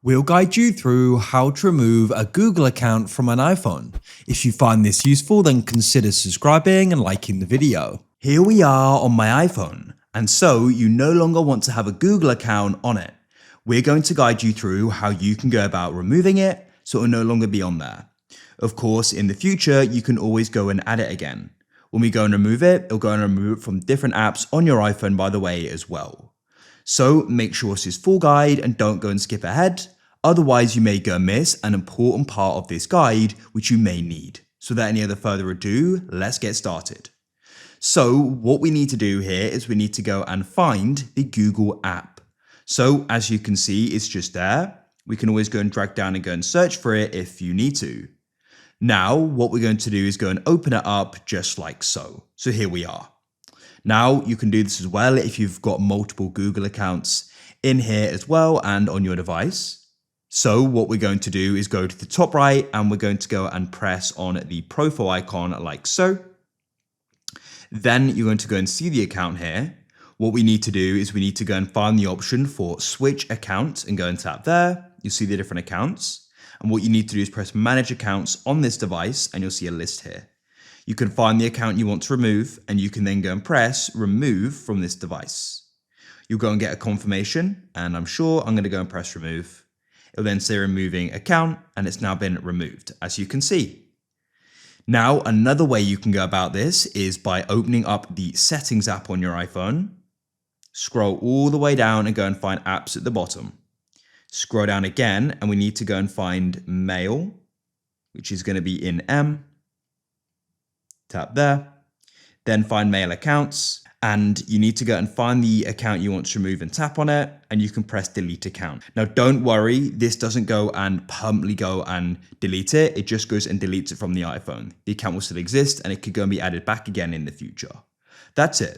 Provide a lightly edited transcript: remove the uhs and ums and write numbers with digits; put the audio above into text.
We'll guide you through how to remove a Google account from an iPhone. If you find this useful, then consider subscribing and liking the video. Here we are on my iPhone, and so you no longer want to have a Google account on it. We're going to guide you through how you can go about removing it so it will no longer be on there. Of course, in the future, you can always go and add it again. When we go and remove it, it'll go and remove it from different apps on your iPhone, by the way, as well. So make sure this is full guide and don't go and skip ahead. Otherwise, you may go miss an important part of this guide, which you may need. So without any other further ado, let's get started. So what we need to do here is we need to go and find the Google app. So as you can see, it's just there. We can always go and drag down and go and search for it if you need to. Now, what we're going to do is go and open it up just like so. So here we are. Now, you can do this as well if you've got multiple Google accounts in here as well and on your device. So what we're going to do is go to the top right and we're going to go and press on the profile icon like so. Then you're going to go and see the account here. What we need to do is we need to go and find the option for switch account and go and tap there. You'll see the different accounts. And what you need to do is press manage accounts on this device and you'll see a list here. You can find the account you want to remove and you can then go and press remove from this device. You'll go and get a confirmation and I'm sure I'm going to go and press remove. It'll then say removing account and it's now been removed, as you can see. Now, another way you can go about this is by opening up the settings app on your iPhone. Scroll all the way down and go and find apps at the bottom. Scroll down again and we need to go and find mail, which is going to be in M. Tap there. Then find mail accounts. And you need to go and find the account you want to remove and tap on it, and you can press delete account. Now, don't worry, this doesn't go and permanently go and delete it. It just goes and deletes it from the iPhone. The account will still exist and it could go and be added back again in the future. That's it.